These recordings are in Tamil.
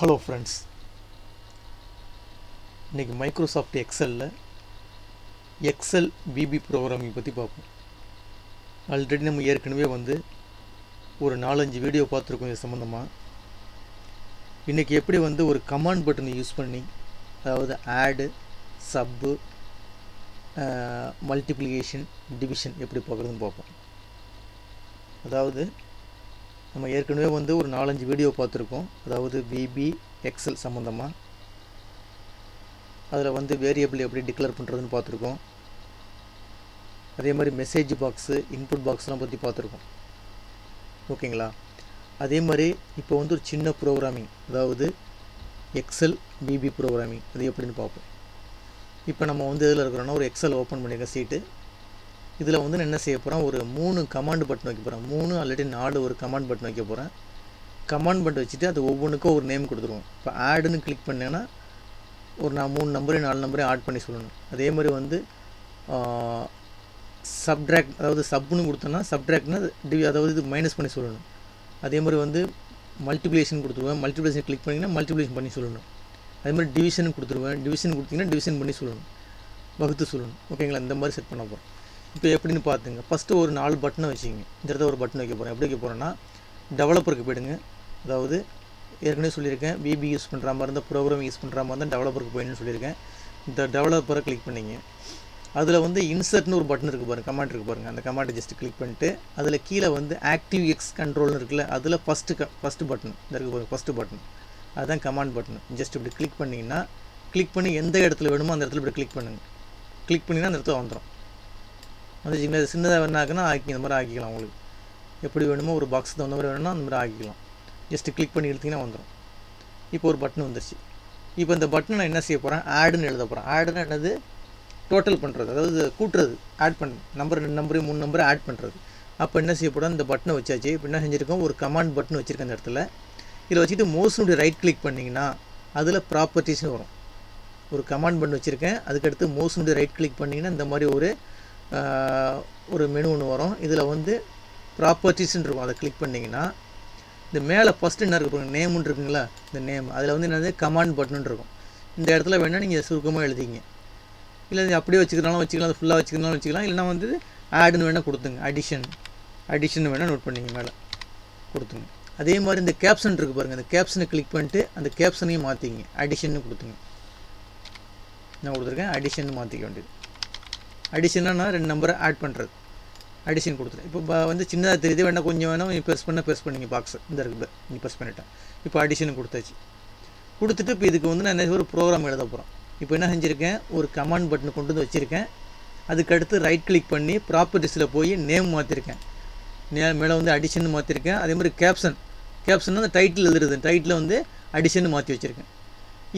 ஹலோ ஃப்ரெண்ட்ஸ், இன்றைக்கி மைக்ரோசாஃப்ட் எக்ஸலில் எக்ஸல் விபி ப்ரோக்ராமிங் பற்றி பார்ப்போம். ஆல்ரெடி நம்ம ஏற்கனவே ஒரு 4-5 வீடியோ பார்த்துருக்கோம் இது சம்மந்தமாக. இன்றைக்கி எப்படி ஒரு கமாண்ட் பட்டனை யூஸ் பண்ணி, அதாவது ஆடு, சப்பு, மல்டிப்ளிகேஷன், டிவிஷன் எப்படி பார்க்குறதுன்னு பார்ப்போம். அதாவது நம்ம ஏற்கனவே ஒரு 4-5 வீடியோ பார்த்துருக்கோம். அதாவது விபி எக்ஸல் சம்மந்தமாக. அதில் வேரியபிள் எப்படி டிக்ளேர் பண்ணுறதுன்னு பார்த்துருக்கோம். அதே மாதிரி மெசேஜ் பாக்ஸு, இன்புட் பாக்ஸ்லாம் பற்றி பார்த்துருக்கோம். ஓகேங்களா? அதே மாதிரி இப்போ ஒரு சின்ன ப்ரோக்ராமிங், அதாவது எக்ஸல் விபி ப்ரோக்ராமிங், அது எப்படின்னு பார்ப்போம். இப்போ நம்ம இதில் இருக்கிறோன்னா ஒரு எக்ஸல் ஓப்பன் பண்ணியிருக்க சீட்டு. இதில் நான் என்ன செய்ய போகிறேன், ஒரு 3 கமாண்ட் பட்டன் வைக்க போகிறேன். 3 ஆல்ரெடி 4 ஒரு கமாண்ட் பட்டன் வைக்க போகிறேன். கமாண்ட் பட்டன் வச்சுட்டு அது ஒவ்வொன்றுக்கும் ஒரு நேம் கொடுத்துருவோம். இப்போ ஆடுன்னு கிளிக் பண்ணேன்னா நான் 3 நம்பரையும் 4 நம்பரையும் ஆட் பண்ணி சொல்லணும். அதே மாதிரி சப்ட்ராக்ட், அதாவது சப்னு கொடுத்தோன்னா சப்ட்ராக்ட்னா அதாவது இது மைனஸ் பண்ணி சொல்லணும். அதே மாதிரி மல்டிப்ளிகேஷன் கொடுத்துருவேன். மல்டிப்ளிகேஷன் கிளிக் பண்ணிங்கன்னா மல்டிப்ளிகேஷன் பண்ணி சொல்லணும். அதே மாதிரி டிவிஷன் கொடுத்துருவேன். டிவிஷன் கொடுத்திங்கன்னா டிவிஷன் பண்ணி சொல்லணும், வகுத்து சொல்லணும். ஓகேங்களா? இந்த மாதிரி செட் பண்ண போகிறோம். இப்போ எப்படின்னு பார்த்துங்க. ஃபஸ்ட்டு ஒரு 4 பட்டனை வச்சுங்க. இந்த இடத்துல ஒரு பட்டன் வைக்க போகிறேன். எப்படி வைக்க போகிறேன்னா, டெவலப்பருக்கு போய்டுங்க. அதாவது ஏற்கனவே சொல்லியிருக்கேன், விபி யூஸ் பண்ணுற மாதிரி இருந்தால், ப்ரோக்ராமிங் யூஸ் பண்ணுற மாதிரி இருந்தால் டெவலப்பருக்கு போயிடணும்னு சொல்லியிருக்கேன். இந்த டெவலப்பரை கிளிக் பண்ணிங்க. அதில் இன்சர்ட்னு ஒரு பட்டன் இருக்குது பாருங்கள், கமாண்ட் இருக்குது பாருங்கள். அந்த கமாண்டை ஜஸ்ட் கிளிக் பண்ணிட்டு அதில் கீழே ஆக்டிவ் எக்ஸ் கண்ட்ரோல்னு இருக்குல்ல, அதில் ஃபஸ்ட்டு பட்டன் இந்த இருக்குது பாருங்கள், ஃபஸ்ட்டு பட்டன் அதுதான் கமாண்ட் பட்டன். ஜஸ்ட் இப்படி கிளிக் பண்ணிங்கன்னா, கிளிக் பண்ணி எந்த இடத்துல வேணுமோ அந்த இடத்துல இப்படி கிளிக் பண்ணுங்கள். கிளிக் பண்ணிங்கன்னா அந்த இடத்துல வந்துடும். வந்துச்சிங்களா? சின்னதாக வேணாக்குன்னா இந்த மாதிரி ஆக்கிக்கலாம். உங்களுக்கு எப்படி வேணுமோ, ஒரு பாக்ஸ் தகுந்த மாதிரி வேணும்னா அந்த மாதிரி ஆக்கிக்கலாம். ஜஸ்ட்டு கிளிக் பண்ணி எடுத்திங்கன்னா வந்துடும். இப்போ ஒரு பட்டன் வந்துருச்சு. இப்போ இந்த பட்டனை நான் என்ன செய்ய போகிறேன், ஆடுன்னு எழுத போகிறேன். ஆடுன்னு என்னது, டோட்டல் பண்ணுறது, அதாவது கூட்டுறது, ஆட் பண்ணுறது. நம்பர் 2 நம்பரையும் 3 நம்பரை ஆட் பண்ணுறது. அப்போ என்ன செய்ய போகிறோம், இந்த பட்டனை வச்சாச்சு. இப்போ என்ன செஞ்சுருக்கோம், ஒரு கமாண்ட் பட்டன் வச்சுருக்கேன் அந்த இடத்துல. இதில் வச்சுட்டு மோஸ்னுடைய ரைட் கிளிக் பண்ணிங்கன்னா அதில் ப்ராப்பர்ட்டிஸ்னு வரும். ஒரு கமாண்ட் பட்டன் வச்சுருக்கேன், அதுக்கடுத்து மோஸ்னுடைய ரைட் கிளிக் பண்ணிங்கன்னா இந்த மாதிரி ஒரு மெனு ஒன்று வரும். இதில் ப்ராப்பர்ட்டிஸ்ன்னு இருக்கும். அதை கிளிக் பண்ணிங்கன்னா இந்த மேலே ஃபஸ்ட்டு என்ன இருக்கு பாருங்கள், நேமுன்னு இருக்குங்களா, இந்த நேம். அதில் என்னது, கமாண்ட் பட்டன் இருக்கும். இந்த இடத்துல வேணால் நீங்கள் சுருக்கமாக எழுதிங்க. இல்லை அப்படியே வச்சுக்கிறனாலும் வச்சுக்கலாம், அது ஃபுல்லாக வச்சுக்கிறனாலும் வச்சுக்கலாம். இல்லைனா ஆடுன்னு வேணால் கொடுத்துங்க. அடிஷன் வேணால் நோட் பண்ணிங்க, மேலே கொடுத்துங்க. அதே மாதிரி இந்த கேப்ஷன் இருக்குது பாருங்கள், இந்த கேப்ஷனை கிளிக் பண்ணிட்டு அந்த கேப்ஷனையும் மாற்றிங்க, அடிஷன்னு கொடுத்துங்க. நான் கொடுத்துருக்கேன், அடிஷன் மாற்றிக்க வேண்டியது. அடிஷன்னா 2 நம்பரை ஆட் பண்ணுறது, அடிஷன் கொடுத்துருக்கேன். இப்போ சின்னதாக தெரியுது, வேணால் கொஞ்சம் வேணும் ப்ரெஸ் பண்ணிங்க பாக்ஸ். இந்த இருக்குது, நீங்கள் ப்ரெஸ் பண்ணிட்டேன். இப்போ அடிஷன் கொடுத்தாச்சு. கொடுத்துட்டு இப்போ இதுக்கு நான் என்ன ஒரு ப்ரோக்ராம் எழுத போகிறோம். இப்போ என்ன செஞ்சுருக்கேன், ஒரு கமாண்ட் பட்டனை கொண்டு வச்சுருக்கேன். அதுக்கடுத்து ரைட் கிளிக் பண்ணி ப்ராப்பர்ட்டிஸில் போய் நேம் மாற்றிருக்கேன். மேலே அடிஷன் மாற்றிருக்கேன். அதே மாதிரி கேப்ஷன் அந்த டைட்டில் எழுதுறது, டைட்டில் அடிஷன் மாற்றி வச்சுருக்கேன்.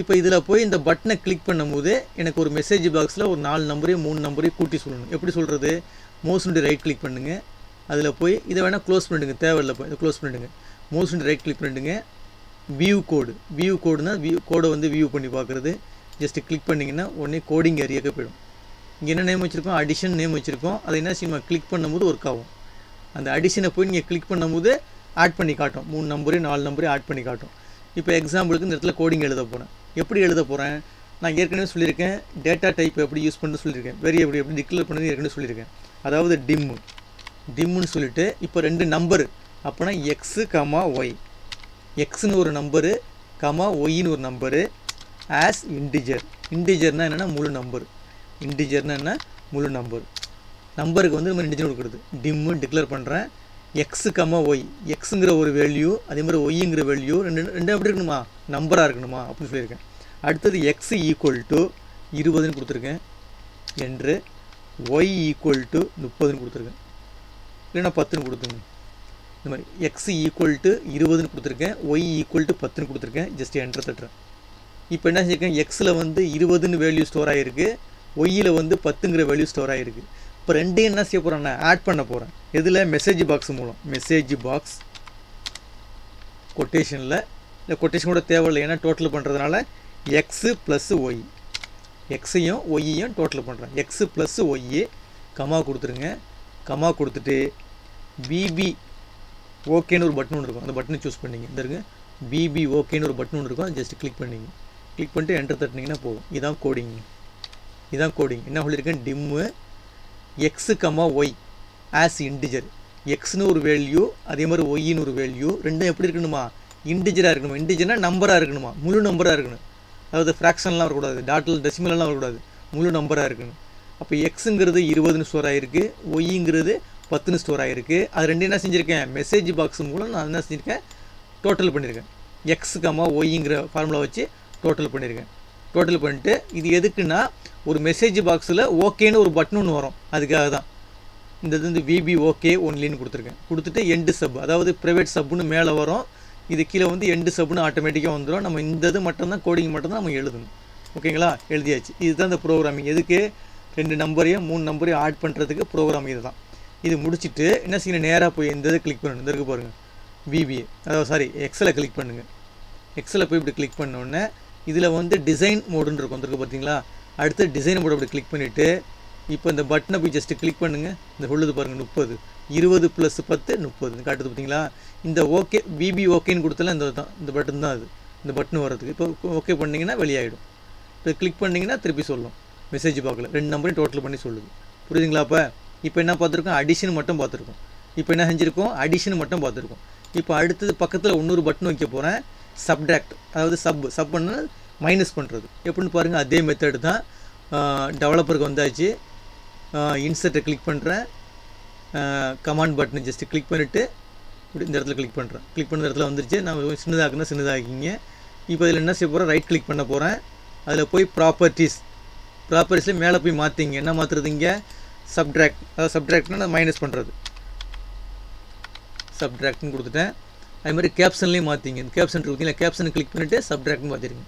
இப்போ இதில் போய் இந்த பட்டனை கிளிக் பண்ணும்போது எனக்கு ஒரு மெசேஜ் பாக்ஸில் ஒரு 4 நம்பரையும் 3 நம்பரையும் கூட்டி சொல்லணும். எப்படி சொல்கிறது, மவுஸுடைய ரைட் கிளிக் பண்ணுங்கள். அதில் போய் இதை வேணால் க்ளோஸ் பண்ணிவிடுங்க, தேவையில்லை. போய் இதை க்ளோஸ் பண்ணிவிடுங்க. மவுஸுடைய ரைட் கிளிக் பண்ணிவிடுங்க. வியூ கோடுனா கோடை வியூ பண்ணி பார்க்குறது. ஜஸ்ட்டு கிளிக் பண்ணிங்கன்னா உடனே கோடிங் ஏரியாவுக்கு போயிடும். இங்கே என்ன நேம் வச்சுருக்கோம், அடிஷன் நேம் வச்சுருக்கோம். அதை என்ன செய்யணும், கிளிக் பண்ணும்போது ஒர்க் ஆகும். அந்த அடிஷனை போய் நீங்கள் கிளிக் பண்ணும்போது ஆட் பண்ணி காட்டும். 3 நம்பரையும் 4 நம்பரையும் ஆட் பண்ணி காட்டும். இப்போ எக்ஸாம்பிளுக்கு இந்த இடத்துல கோடிங் எழுத போகிறேன். எப்படி எழுத போகிறேன், நான் ஏற்கனவே சொல்லியிருக்கேன். டேட்டா டைப் எப்படி யூஸ் பண்ணு சொல்லியிருக்கேன். வேரியபிள் எப்படி டிக்ளேர் பண்ணது ஏற்கனவே சொல்லியிருக்கேன். அதாவது டிம்முன்னு சொல்லிட்டு இப்போ 2 நம்பரு, அப்போனா எக்ஸு கமா ஒய். எக்ஸுன்னு ஒரு நம்பரு, கமா ஒய்ன்னு ஒரு நம்பரு, ஆஸ் இன்டிஜர்னால் என்னென்னா முழு நம்பர். இன்டிஜர்னால் என்ன, முழு நம்பர். நம்பருக்கு நம்ம இன்டிஜர் கொடுக்குறது. டிம்மு டிக்ளேர் பண்ணுறேன். எக்ஸு கமா ஒய், எக்ஸுங்கிற ஒரு வேல்யூ, அதே மாதிரி ஒய்ங்கிற வேல்யூ ரெண்டு எப்படி இருக்கணுமா, நம்பராக இருக்கணுமா அப்படின்னு சொல்லியிருக்கேன். அடுத்தது எக்ஸு ஈக்குவல் டு 20ன்னு கொடுத்துருக்கேன் என்று, ஒய் ஈக்குவல் டு 30ன்னு கொடுத்துருக்கேன், இல்லைன்னா 10ன்னு கொடுத்துருங்க. இந்த மாதிரி எக்ஸு ஈக்குவல் டு 20ன்னு கொடுத்துருக்கேன், ஒய் ஈக்குவல் டு 10ன்னு கொடுத்துருக்கேன். ஜஸ்ட் என்டர் தட்டுறேன். இப்போ என்ன செஞ்சுருக்கேன், எக்ஸில் 20ன்னு வேல்யூ ஸ்டோர் ஆகிருக்கு, ஒய்யில் 10ங்கிற வேல்யூ ஸ்டோர் ஆகிருக்கு. இப்போ ரெண்டையும் என்ன செய்ய போகிறேன், நான் ஆட் பண்ண போகிறேன். இதில் மெசேஜ் பாக்ஸ் மூலம், மெசேஜ் பாக்ஸ் கொட்டேஷனில், இல்லை கொட்டேஷன் கூட தேவையில்லை, ஏன்னா டோட்டல் பண்ணுறதுனால எக்ஸு ப்ளஸ்ஸு ஒய், எக்ஸையும் ஒய்யையும் டோட்டல் பண்ணுறேன். எக்ஸு ப்ளஸ்ஸு ஒய்யு கமா கொடுத்துருங்க. கமா கொடுத்துட்டு விபி ஓகேன்னு ஒரு பட்டன் ஒன்று இருக்கும், அந்த பட்டனை சூஸ் பண்ணிங்க. இந்த இருக்குது பிபி ஓகேன்னு ஒரு பட்டன் ஒன்று இருக்கும், அது ஜஸ்ட் கிளிக் பண்ணிங்க. கிளிக் பண்ணிட்டு என்டர் தட்டினீங்கன்னா போகும். இதான் கோடிங். இதான் கோடிங். என்ன சொல்லியிருக்கேன், டிம்மு எக்ஸு கம்மா ஒய் ஆஸ் இன்டிஜர். எக்ஸ்னு ஒரு வேல்யூ, அதே மாதிரி ஒய்ன்னு ஒரு வேல்யூ, ரெண்டும் எப்படி இருக்கணுமா, இன்டிஜராக இருக்கணுமா. இன்டிஜர்னா நம்பராக இருக்கணுமா, முழு நம்பராக இருக்கணும். அதாவது ஃப்ராக்ஷன்லாம் வரக்கூடாது, டாட்டில் டெசிமல்லாம் வரக்கூடாது, முழு நம்பராக இருக்கணும். அப்போ எக்ஸுங்கிறது 20ன்னு ஸ்டோர் ஆகிருக்கு, ஒய்ங்கிறது 10ன்னு ஸ்டோர் ஆகிருக்கு. அது ரெண்டு என்ன செஞ்சுருக்கேன், மெசேஜ் பாக்ஸ் மூலம் நான் என்ன செஞ்சுருக்கேன், டோட்டல் பண்ணியிருக்கேன். எக்ஸ் கம்மா ஒய்ங்கிற ஃபார்முலா வச்சு டோட்டல் பண்ணியிருக்கேன். டோட்டல் பண்ணிட்டு இது எதுக்குன்னா, ஒரு மெசேஜ் பாக்ஸில் ஓகேன்னு ஒரு பட்டன் ஒன்று வரும், அதுக்காக தான் இந்த இது வந்து விபி ஓகே ஒன்லின்னு கொடுத்துருக்கேன். கொடுத்துட்டு எண்டு சப், அதாவது ப்ரைவேட் சப்புன்னு மேலே வரும், இது கீழே வந்து எண்டு சப்புன்னு ஆட்டோமேட்டிக்காக வந்துடும். நம்ம இந்த இது மட்டும்தான், கோடிங் மட்டும்தான் நம்ம எழுதணும். ஓகேங்களா, எழுதியாச்சு. இதுதான் இந்த ப்ரோக்ராமிங். எதுக்கு, 2 நம்பரையும் 3 நம்பரையும் ஆட் பண்ணுறதுக்கு ப்ரோக்ராம் இது தான். இது முடிச்சுட்டு என்ன செய்யணும், நேராக போய் இந்த இதை கிளிக் பண்ணணும். இந்த இருக்கு பாருங்கள், விபிஏ, அதாவது சாரி எக்ஸலை கிளிக் பண்ணுங்கள். எக்ஸலை போய் இப்படி கிளிக் பண்ணோடனே இதில் வந்து டிசைன் மோடுன்னு இருக்கும், வந்துருக்கு பார்த்தீங்களா. அடுத்து டிசைன் மோடு அப்படி கிளிக் பண்ணிவிட்டு இப்போ இந்த பட்டனை போய் ஜஸ்ட்டு கிளிக் பண்ணுங்கள். இந்த சொல்லுது பாருங்கள் 30, 20 + 10 30 காட்டுது பார்த்தீங்களா. இந்த ஓகே விபி ஓகேன்னு கொடுத்தல இந்த தான், இந்த பட்டன் தான் அது, இந்த பட்டன் வரதுக்கு. இப்போ ஓகே பண்ணிங்கன்னா வெளியாகிடும். இப்போ கிளிக் பண்ணிங்கன்னா திருப்பி சொல்லும் மெசேஜ் பாக்ஸில் 2 நம்பரையும் டோட்டல் பண்ணி சொல்லுது. புரியுதுங்களா. இப்போ என்ன பார்த்துருக்கோம், அடிஷன் மட்டும் பார்த்துருக்கோம். இப்போ என்ன செஞ்சுருக்கோம், அடிஷன் மட்டும் பார்த்துருக்கோம். இப்போ அடுத்தது பக்கத்தில் இன்னொரு பட்டன் வைக்க போகிறேன், சப்ட்ராக்ட், அதாவது சப் பண்ண மைனஸ் பண்ணுறது. எப்படின்னு பாருங்கள், அதே மெத்தடு தான். டெவலப்பருக்கு வந்தாச்சு. இன்சர்ட்டை கிளிக் பண்ணுறேன், கமாண்ட் பட்டனை ஜஸ்ட்டு கிளிக் பண்ணிவிட்டு இப்படி இந்த இடத்துல கிளிக் பண்ணுறேன். கிளிக் பண்ண இடத்துல வந்துருச்சு. நான் சின்னதாக்குன்னா சின்னதாக்கிங்க. இப்போ இதில் என்ன செய்ய போகிறேன், ரைட் கிளிக் பண்ண போகிறேன். அதில் போய் ப்ராப்பர்ட்டிஸில் மேலே போய் மாற்றிங்க. என்ன மாற்றுறது இங்கே, சப்ட்ராக்ட், அதாவது சப்ட்ராக்ட்னா மைனஸ் பண்ணுறது, சப்ட்ராக்ட்னு கொடுத்துட்டேன். அது மாதிரி கேப்ஷன்லேயும் மாற்றிங்க. இந்த கேப்ஷன் கொடுத்தீங்களா, கேப்ஷனை கிளிக் பண்ணிவிட்டு சப்ட்ராக்ட்னு மாற்றிடுங்க.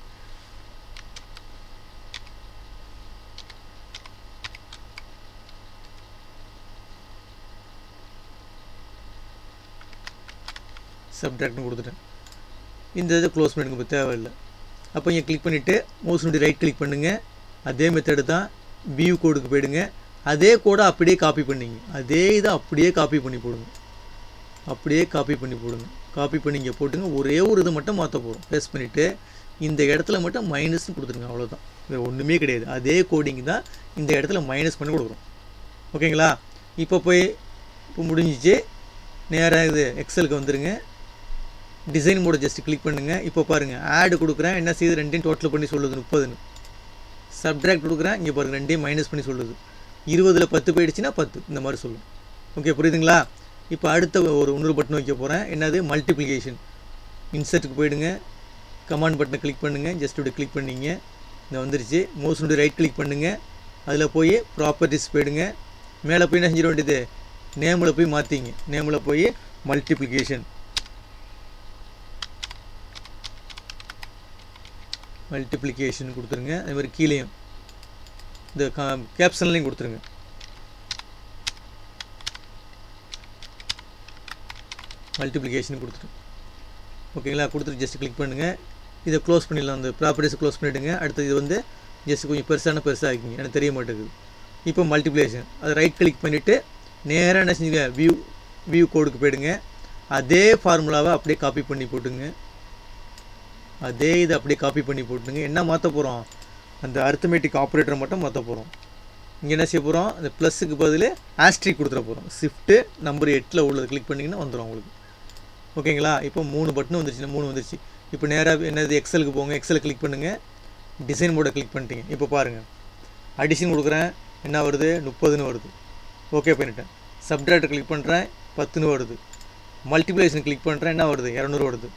சப்ட்ராக்ட்னு கொடுத்துட்டேன். இந்த இதை க்ளோஸ் பண்ணிடுங்க, இப்போ தேவையில்லை. அப்போ இங்கே கிளிக் பண்ணிவிட்டு மவுஸ் ரைட் கிளிக் பண்ணுங்கள். அதே மெத்தடு தான், வியூ கோடுக்கு போயிடுங்க. அதே கோடை அப்படியே காப்பி பண்ணிங்க. அதே இதை அப்படியே காப்பி பண்ணி போடுங்க. அப்படியே காப்பி பண்ணி போடுங்க. காப்பி பண்ணி இங்கே போட்டுங்க. ஒரே ஒரு இதை மட்டும் மாற்ற போகிறோம். ப்ரெஸ் பண்ணிவிட்டு இந்த இடத்துல மட்டும் மைனஸ்னு கொடுத்துருங்க, அவ்வளோதான். வேறு ஒன்றுமே கிடையாது. அதே கோடிங் தான் இந்த இடத்துல மைனஸ் பண்ணி கொடுக்குறோம். ஓகேங்களா. இப்போ முடிஞ்சிச்சு. நேராக இது எக்ஸலுக்கு வந்துடுங்க. டிசைன் மோட ஜஸ்ட் கிளிக் பண்ணுங்கள். இப்போ பாருங்கள், ஆடு கொடுக்குறேன். என்ன செய்யுது, ரெண்டையும் டோட்டல் பண்ணி சொல்லுது 30ன்னு. சப்ட்ராக்ட் கொடுக்குறேன். இங்கே பாருங்கள், ரெண்டையும் மைனஸ் பண்ணி சொல்லுது. 20ல் 10 போயிடுச்சுன்னா 10, இந்த மாதிரி சொல்லும். ஓகே, புரியுதுங்களா. இப்போ அடுத்த இன்னொரு பட்டன் வைக்க போகிறேன். என்னது, மல்டிப்ளிகேஷன். இன்சர்ட்டுக்கு போயிடுங்க. கமாண்ட் பட்டனை கிளிக் பண்ணுங்கள். ஜஸ்ட் இப்படி கிளிக் பண்ணிங்க. இந்த வந்துருச்சு. மவுஸ் ரைட் கிளிக் பண்ணுங்கள். அதில் போய் ப்ராப்பர்ட்டிஸ் போயிடுங்க. மேலே போய் என்ன செஞ்சிட வேண்டியது, நேமில் போய் மாற்றிங்க. நேமில் போய் மல்டிப்ளிகேஷன் கொடுத்துருங்க. அதே மாதிரி கீழேயும் இந்த கேப்ஷன்லையும் கொடுத்துருங்க. மல்டிப்ளிகேஷன் கொடுத்துட்டு ஓகேங்களா. கொடுத்துட்டு ஜஸ்ட் கிளிக் பண்ணுங்கள். இதை க்ளோஸ் பண்ணிடலாம். அந்த ப்ராப்பர்ட்டிஸை க்ளோஸ் பண்ணிவிடுங்க. அடுத்து இது வந்து ஜஸ்ட் கொஞ்சம் பெருசாக ஆகிக்கிங்க, எனக்கு தெரிய மாட்டேங்குது. இப்போ மல்டிப்ளிகேஷன், அதை ரைட் கிளிக் பண்ணிவிட்டு நேராக என்ன செஞ்சுங்க, வியூ கோடுக்கு போயிடுங்க. அதே ஃபார்முலாவை அப்படியே காப்பி பண்ணி போட்டுங்க. அதே இதை அப்படியே காப்பி பண்ணி போட்டுங்க. என்ன மாற்ற போகிறோம், அந்த அரித்மெட்டிக் ஆப்ரேட்டரை மட்டும் மாற்ற போகிறோம். இங்கே என்ன செய்ய போகிறோம், அந்த ப்ளஸ்ஸுக்கு பதில் ஆஸ்ட்ரிக் கொடுத்துட போகிறோம். ஷிஃப்ட்டு நம்பர் 8ல் உள்ளது கிளிக் பண்ணிங்கன்னா வந்துடும் உங்களுக்கு. ஓகேங்களா. இப்போ 3 பட்டன் வந்துருச்சு. 3 வந்துருச்சு. இப்போ நேராக என்னது, எக்ஸலுக்கு போங்க. எக்ஸலை கிளிக் பண்ணுங்கள். டிசைன் மோடை கிளிக் பண்ணிட்டீங்க. இப்போ பாருங்கள், அடிஷன் கொடுக்குறேன். என்ன வருது, 30ன்னு வருது. ஓகே பண்ணிட்டேன். சப்ட்ராக்டை கிளிக் பண்ணுறேன், 10ன்னு வருது. மல்டிப்ளிகேஷன் கிளிக் பண்ணுறேன், என்ன வருது, 200 வருது.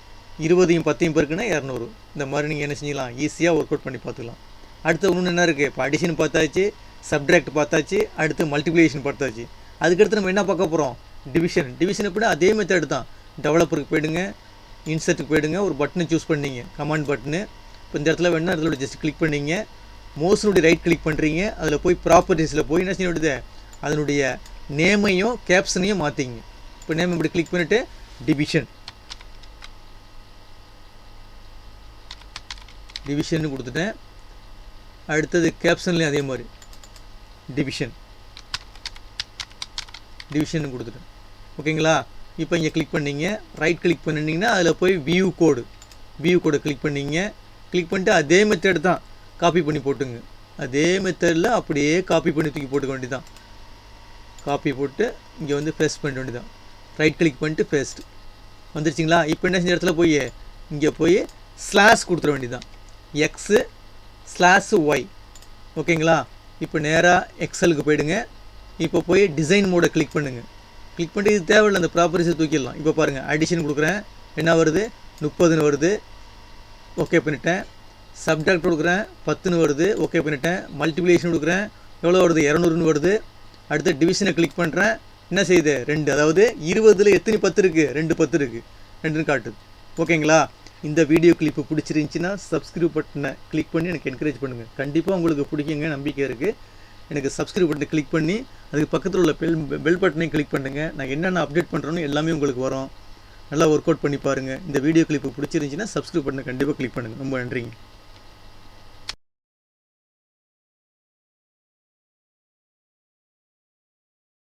20யும் 10யும் பெருக்குன்னா 200. இந்த மாதிரி நீங்கள் என்ன செஞ்சலாம், ஈஸியாக ஒர்க் அவுட் பண்ணி பார்த்துக்கலாம். அடுத்து இன்னொன்று என்ன இருக்குது, இப்போ அடிஷன் பார்த்தாச்சு, சப்ட்ராக்ட் பார்த்தாச்சு, அடுத்து மல்டிப்ளிகேஷன் பார்த்தாச்சு. அதுக்கடுத்து நம்ம என்ன பார்க்க போகிறோம், டிவிஷன் எப்படி அதே மெத்தட் தான். டெவலப்பருக்கு போயிடுங்க, இன்சர்ட்டுக்கு போயிடுங்க, ஒரு பட்டனை சூஸ் பண்ணிங்க, கமாண்ட் பட்டனு. இப்போ இந்த இடத்துல வேணால் அதில் ஜஸ்ட் கிளிக் பண்ணிங்க. மவுஸுடைய ரைட் கிளிக் பண்ணுறீங்க. அதில் போய் ப்ராப்பர்ட்டிஸில் போய் என்ன செய்ய வேண்டியது, அதனுடைய நேமையும் கேப்ஷனையும் மாற்றிங்க. இப்போ நேம் இப்படி கிளிக் பண்ணிவிட்டு டிவிஷன் கொடுத்துட்டேன். அடுத்தது கேப்ஷன்லேயும் அதே மாதிரி டிவிஷன் கொடுத்துட்டேன். ஓகேங்களா. இப்போ இங்கே கிளிக் பண்ணிங்க, ரைட் கிளிக் பண்ணிங்கன்னா அதில் போய் வியூ கோடு, வியூ கூட கிளிக் பண்ணிங்க. கிளிக் பண்ணிட்டு அதே மெத்தட் தான் காப்பி பண்ணி போட்டுங்க. அதே மெத்தடில் அப்படியே காப்பி பண்ணி தூக்கி போட்டுக்க வேண்டியதான். காப்பி போட்டு இங்கே வந்து பேஸ்ட் பண்ண வேண்டியதான். ரைட் கிளிக் பண்ணிட்டு பேஸ்ட் வந்துருச்சிங்களா. இப்போ என்ன செஞ்ச இடத்துல போய் இங்கே போய் ஸ்லாஷ் கொடுத்துட வேண்டியதான். x/y ஓகேங்களா. இப்போ நேராக எக்ஸலுக்கு போயிடுங்க. இப்போ போய் டிசைன் மோடை கிளிக் பண்ணுங்கள். கிளிக் பண்ணிட்டு இது தேவையில்லை, அந்த ப்ராப்பர்ட்டிஸை தூக்கிடலாம். இப்போ பாருங்கள், அடிஷன் கொடுக்குறேன், என்ன வருது 30ன்னு வருது, ஓகே பண்ணிட்டேன். சப்ட்ராக்ட் கொடுக்குறேன் 10ன்னு வருது, ஓகே பண்ணிட்டேன். மல்டிப்ளிகேஷன் கொடுக்குறேன், எவ்வளோ வருது 200ன்னு வருது. அடுத்த டிவிஷனை கிளிக் பண்ணுறேன், என்ன செய்யுது 2, அதாவது 20ல் எத்தனை 10 இருக்குது, 2 10 இருக்குது, 2ன்னு காட்டுது. ஓகேங்களா. இந்த வீடியோ கிளிப்பு பிடிச்சிருந்துச்சின்னா சப்ஸ்கிரைப் பட்டனை கிளிக் பண்ணி எனக்கு என்கரேஜ் பண்ணுங்கள். கண்டிப்பாக உங்களுக்கு பிடிக்குங்க, நம்பிக்கை இருக்குது. எனக்கு சப்ஸ்கிரைப் பட்டனை கிளிக் பண்ணி அதுக்கு பக்கத்தில் உள்ள பெல் பட்டனையும் கிளிக் பண்ணுங்கள். நான் என்னென்ன அப்டேட் பண்ணுறேன்னு எல்லாமே உங்களுக்கு வரும். நல்லா ஒர்க் அவுட் பண்ணி பாருங்கள். இந்த வீடியோ கிளிப்பு பிடிச்சிருந்துச்சின்னா சப்ஸ்கிரைப் பட்டனை கண்டிப்பாக கிளிக் பண்ணுங்கள். ரொம்ப நன்றிங்க.